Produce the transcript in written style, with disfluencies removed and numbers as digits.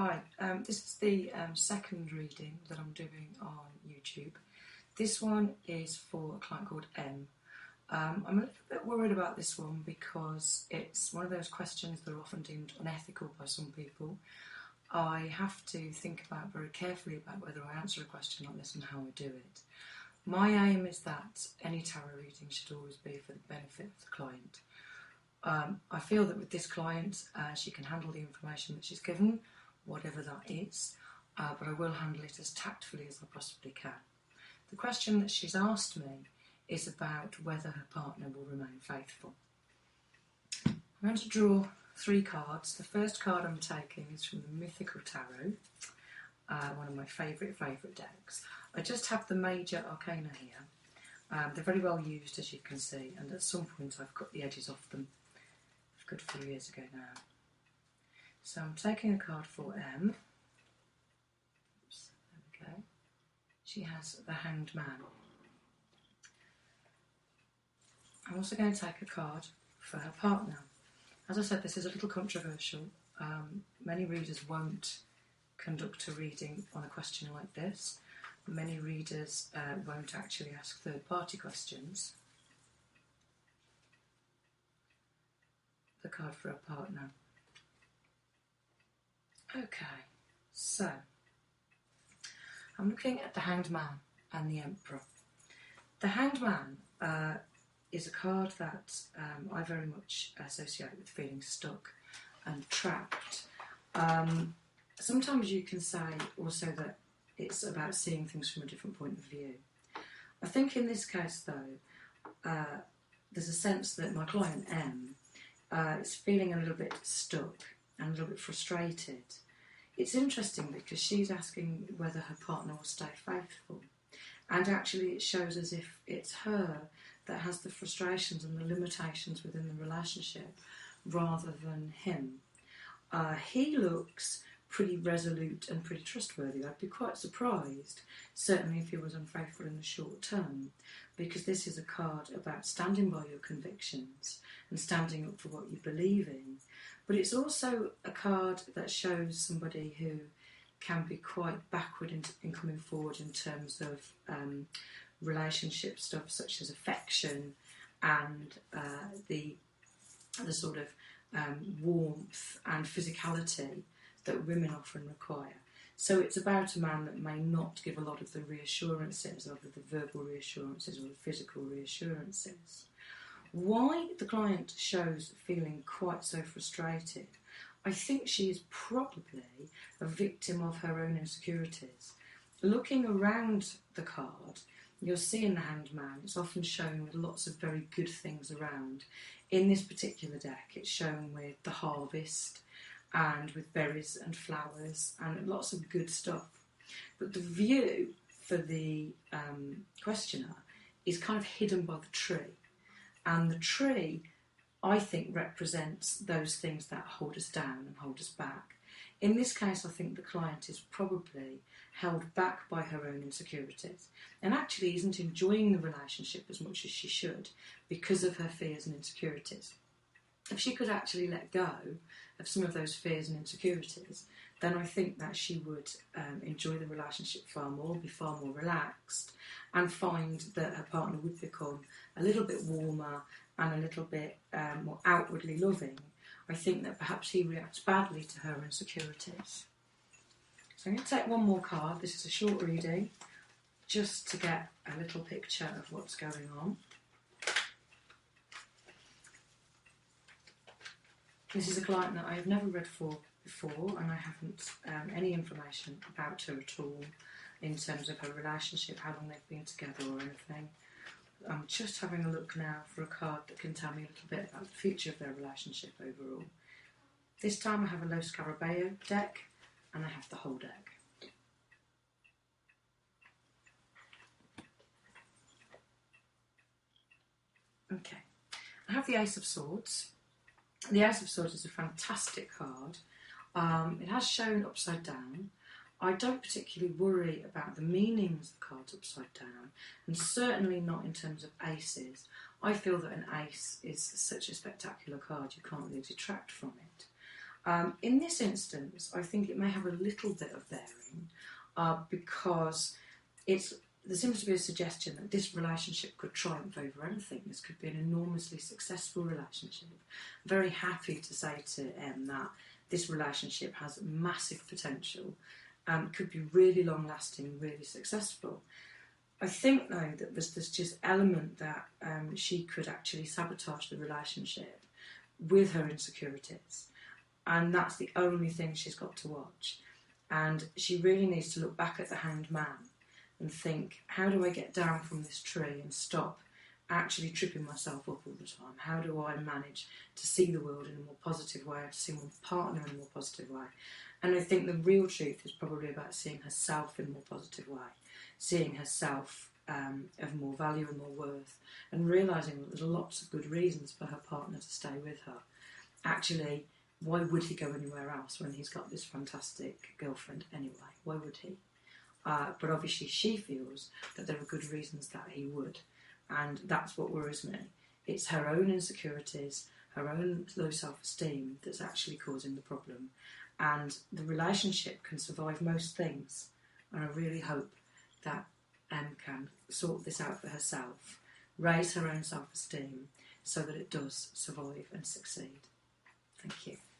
Hi, this is the second reading that I'm doing on YouTube. This one is for a client called M. I'm a little bit worried about this one because it's one of those questions that are often deemed unethical by some people. I have to think about very carefully about whether I answer a question like this and how I do it. My aim is that any tarot reading should always be for the benefit of the client. I feel that with this client, she can handle the information that she's given, whatever that is, but I will handle it as tactfully as I possibly can. The question that she's asked me is about whether her partner will remain faithful. I'm going to draw 3 cards. The first card I'm taking is from the Mythical Tarot, one of my favourite decks. I just have the major arcana here. They're very well used, as you can see, and at some point I've cut the edges off them a good few years ago now. So I'm taking a card for M. Oops, there we go. She has the Hanged Man. I'm also going to take a card for her partner. As I said, this is a little controversial. Many readers won't conduct a reading on a question like this. Many readers won't actually ask third-party questions. The card for her partner. Okay, so I'm looking at the Hanged Man and the Emperor. The Hanged Man is a card that I very much associate with feeling stuck and trapped. Sometimes you can say also that it's about seeing things from a different point of view. I think in this case though, there's a sense that my client M is feeling a little bit stuck and a little bit frustrated. It's interesting because she's asking whether her partner will stay faithful, and actually it shows as if it's her that has the frustrations and the limitations within the relationship rather than him. He looks pretty resolute and pretty trustworthy. I'd be quite surprised, certainly if he was unfaithful in the short term, because this is a card about standing by your convictions and standing up for what you believe in. But it's also a card that shows somebody who can be quite backward in coming forward in terms of relationship stuff such as affection and the sort of warmth and physicality that women often require. So it's about a man that may not give a lot of the reassurances, a lot of the verbal reassurances or the physical reassurances. Why the client shows feeling quite so frustrated, I think she is probably a victim of her own insecurities. Looking around the card, you'll see in the Hanged Man, it's often shown with lots of very good things around. In this particular deck, it's shown with the harvest and with berries and flowers and lots of good stuff. But the view for the questioner is kind of hidden by the tree. And the tree, I think, represents those things that hold us down and hold us back. In this case, I think the client is probably held back by her own insecurities and actually isn't enjoying the relationship as much as she should because of her fears and insecurities. If she could actually let go of some of those fears and insecurities, then I think that she would enjoy the relationship far more, be far more relaxed, and find that her partner would become a little bit warmer and a little bit more outwardly loving. I think that perhaps he reacts badly to her insecurities. So I'm going to take one more card. This is a short reading, just to get a little picture of what's going on. This is a client that I have never read for before, and I haven't any information about her at all in terms of her relationship, how long they've been together or anything. I'm just having a look now for a card that can tell me a little bit about the future of their relationship overall. This time I have a Lo Scarabeo deck, and I have the whole deck. Okay, I have the Ace of Swords. The Ace of Swords is a fantastic card. It has shown upside down. I don't particularly worry about the meanings of the cards upside down, and certainly not in terms of aces. I feel that an ace is such a spectacular card, you can't really detract from it. In this instance, I think it may have a little bit of bearing because there seems to be a suggestion that this relationship could triumph over anything. This could be an enormously successful relationship. I'm very happy to say to Em that this relationship has massive potential, could be really long-lasting, really successful. I think, though, that there's this just element that she could actually sabotage the relationship with her insecurities. And that's the only thing she's got to watch. And she really needs to look back at the Hanged Man and think, how do I get down from this tree and stop actually tripping myself up all the time? How do I manage to see the world in a more positive way, to see my partner in a more positive way? And I think the real truth is probably about seeing herself in a more positive way, seeing herself of more value and more worth, and realising that there's lots of good reasons for her partner to stay with her. Actually, why would he go anywhere else when he's got this fantastic girlfriend anyway? Why would he? But obviously she feels that there are good reasons that he would. And that's what worries me. It's her own insecurities, her own low self-esteem that's actually causing the problem. And the relationship can survive most things. And I really hope that Em can sort this out for herself, raise her own self-esteem so that it does survive and succeed. Thank you.